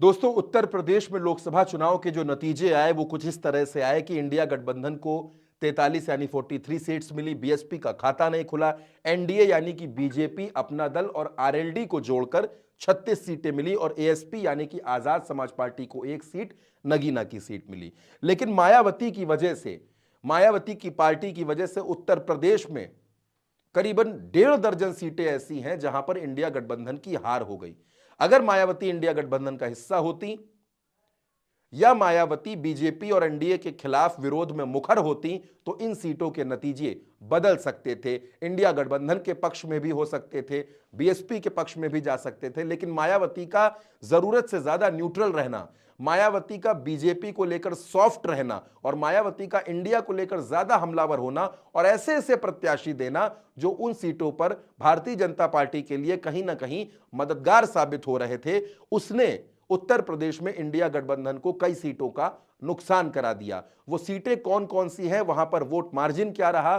दोस्तों, उत्तर प्रदेश में लोकसभा चुनाव के जो नतीजे आए वो कुछ इस तरह से आए कि इंडिया गठबंधन को 43 यानी 43 सीट्स मिली। बीएसपी का खाता नहीं खुला। एनडीए यानी कि बीजेपी, अपना दल और आरएलडी को जोड़कर 36 सीटें मिली और एएसपी यानी कि आजाद समाज पार्टी को एक सीट, नगीना की सीट मिली। लेकिन मायावती की पार्टी की वजह से उत्तर प्रदेश में करीबन 1.5 दर्जन सीटें ऐसी हैं जहां पर इंडिया गठबंधन की हार हो गई। अगर मायावती इंडिया गठबंधन का हिस्सा होती या मायावती बीजेपी और एनडीए के खिलाफ विरोध में मुखर होती तो इन सीटों के नतीजे बदल सकते थे। इंडिया गठबंधन के पक्ष में भी हो सकते थे, बीएसपी के पक्ष में भी जा सकते थे। लेकिन मायावती का जरूरत से ज्यादा न्यूट्रल रहना, मायावती का बीजेपी को लेकर सॉफ्ट रहना और मायावती का इंडिया को लेकर ज्यादा हमलावर होना और ऐसे ऐसे प्रत्याशी देना जो उन सीटों पर भारतीय जनता पार्टी के लिए कहीं ना कहीं मददगार साबित हो रहे थे, उसने उत्तर प्रदेश में इंडिया गठबंधन को कई सीटों का नुकसान करा दिया। वो सीटें कौन कौन सी हैं, वहां पर वोट मार्जिन क्या रहा,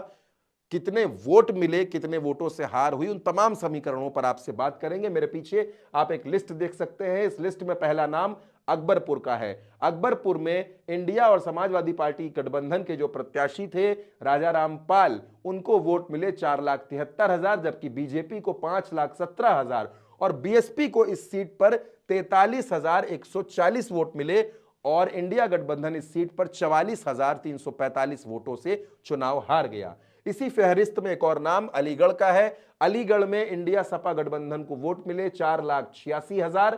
कितने वोट मिले, कितने वोटों से हार हुई, उन तमाम समीकरणों पर आपसे बात करेंगे। मेरे पीछे आप एक लिस्ट देख सकते हैं। इस लिस्ट में पहला नाम अकबरपुर का है। अकबरपुर में इंडिया और समाजवादी पार्टी गठबंधन के जो प्रत्याशी थे राजा रामपाल, उनको वोट मिले 4,73,000, जबकि बीजेपी को 5,17,000 और बीएसपी को इस सीट पर 43,140 वोट मिले और इंडिया गठबंधन इस सीट पर 44,345 वोटों से चुनाव हार गया। इसी फहरिस्त में एक और नाम अलीगढ़ का है। अलीगढ़ में इंडिया सपा गठबंधन को वोट मिले 4,86,000,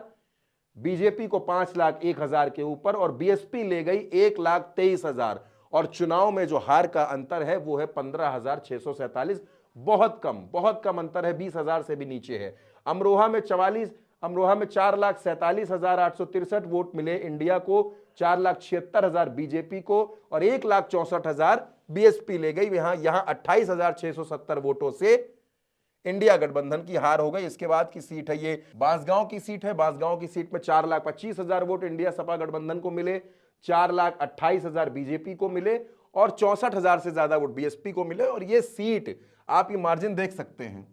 बीजेपी को 5,01,000 के ऊपर और बीएसपी ले गई 1,23,000 और चुनाव में जो हार का अंतर है वो है 15,647। बहुत कम अंतर है, 20,000 से भी नीचे है। अमरोहा में 4,47,863 वोट मिले इंडिया को, 4,76,000 बीजेपी को और 1,64,000 बीएसपी ले गई। यहां 28,670 वोटों से इंडिया गठबंधन की हार हो गई। इसके बाद की सीट है ये बांसगांव की सीट है। बांसगांव की सीट में 4,25,000 वोट इंडिया सपा गठबंधन को मिले, 4,28,000 बीजेपी को मिले और 64,000 से ज्यादा वोट बीएसपी को मिले। और ये सीट आप ये मार्जिन देख सकते हैं,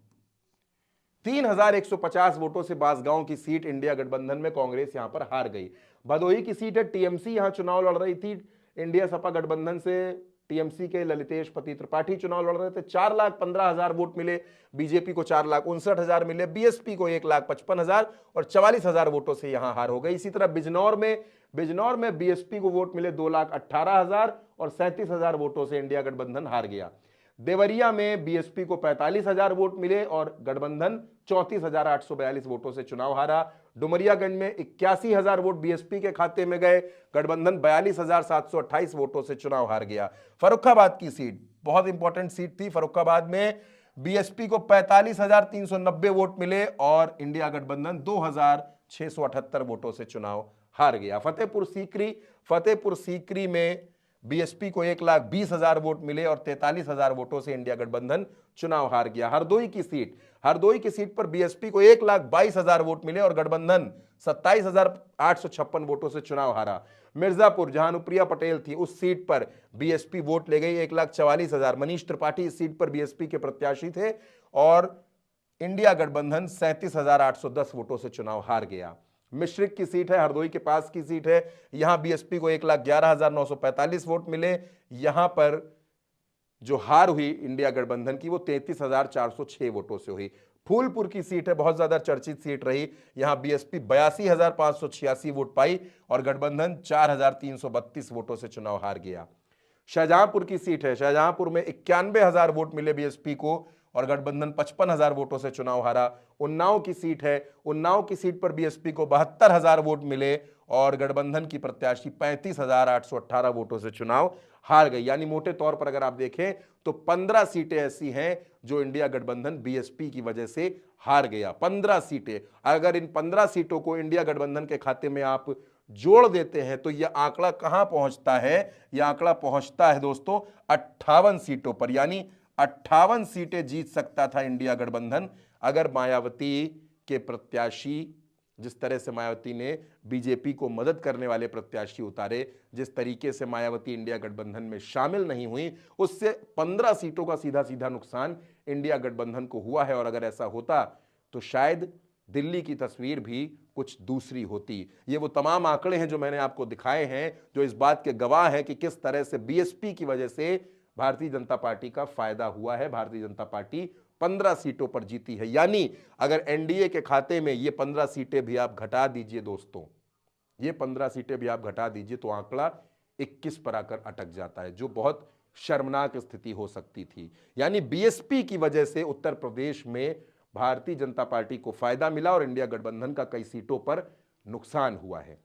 3,150 वोटों से बांसगांव की सीट इंडिया गठबंधन में कांग्रेस यहां पर हार गई। भदोही की सीट है, टीएमसी यहां चुनाव लड़ रही थी इंडिया सपा गठबंधन से। टीएमसी के ललितेश पति त्रिपाठी चुनाव लड़ रहे थे। 4,15,000 वोट मिले, बीजेपी को 4,59,000 मिले, बीएसपी को 1,55,000 और 44,000 वोटों से यहां हार हो गई। इसी तरह बिजनौर में बीएसपी को वोट मिले 2,18,000 और 37,000 वोटों से इंडिया गठबंधन हार गया। देवरिया में बीएसपी को 45,000 वोट मिले और गठबंधन 34,842 वोटों से चुनाव हारा। डुमरियागंज में 81,000 वोट बीएसपी के खाते में गए, गठबंधन 42,728 वोटों से चुनाव हार गया। फर्रुखाबाद की सीट बहुत इंपॉर्टेंट सीट थी। फर्रुखाबाद में बीएसपी को 45,390 वोट मिले और इंडिया गठबंधन 2,678 वोटों से चुनाव हार गया। फतेहपुर सीकरी में बीएसपी को 1,20,000 वोट मिले और 43,000 वोटों से इंडिया गठबंधन चुनाव हार गया। हरदोई की सीट पर बीएसपी को 1,22,000 वोट मिले और गठबंधन 27,856 वोटों से चुनाव हारा। मिर्जापुर, जहां अनुप्रिया पटेल थी, उस सीट पर बीएसपी वोट ले गई 1,44,000। मनीष त्रिपाठी इस सीट पर बीएसपी के प्रत्याशी थे और इंडिया गठबंधन 37,810 वोटों से चुनाव हार गया। मिश्रिक की सीट है, हरदोई के पास की सीट है। यहां बीएसपी को 1,11,945 वोट मिले। यहां पर जो हार हुई इंडिया गठबंधन की वो 33,406 वोटों से हुई। फूलपुर की सीट है, बहुत ज्यादा चर्चित सीट रही। यहां बीएसपी 82,586 वोट पाई और गठबंधन 4,332 वोटों से चुनाव हार गया। शाहजहांपुर की सीट है, शाहजहांपुर में 91,000 वोट मिले बीएसपी को और गठबंधन 55,000 वोटों से चुनाव हारा। उन्नाव की सीट है, उन्नाव की सीट पर बीएसपी को 72,000 वोट मिले और गठबंधन की प्रत्याशी 35,818 वोटों से चुनाव हार गई। यानी मोटे तौर पर अगर आप देखें तो 15 सीटें ऐसी हैं जो इंडिया गठबंधन बीएसपी की वजह से हार गया। 15 सीटें, अगर इन 15 सीटों को इंडिया गठबंधन के खाते में आप जोड़ देते हैं तो यह आंकड़ा कहां पहुंचता है? यह आंकड़ा पहुंचता है दोस्तों 58 सीटों पर। यानी 58 सीटें जीत सकता था इंडिया गठबंधन अगर मायावती के प्रत्याशी, जिस तरह से मायावती ने बीजेपी को मदद करने वाले प्रत्याशी उतारे, जिस तरीके से मायावती इंडिया गठबंधन में शामिल नहीं हुई, उससे 15 सीटों का सीधा सीधा नुकसान इंडिया गठबंधन को हुआ है। और अगर ऐसा होता तो शायद दिल्ली की तस्वीर भी कुछ दूसरी होती। ये वो तमाम आंकड़े हैं जो मैंने आपको दिखाए हैं, जो इस बात के गवाह हैं कि किस तरह से बीएसपी की वजह से भारतीय जनता पार्टी का फायदा हुआ है। भारतीय जनता पार्टी 15 सीटों पर जीती है। यानी अगर एनडीए के खाते में ये 15 सीटें भी आप घटा दीजिए दोस्तों, ये 15 सीटें भी आप घटा दीजिए तो आंकड़ा 21 पर आकर अटक जाता है, जो बहुत शर्मनाक स्थिति हो सकती थी। यानी बीएसपी की वजह से उत्तर प्रदेश में भारतीय जनता पार्टी को फायदा मिला और इंडिया गठबंधन का कई सीटों पर नुकसान हुआ है।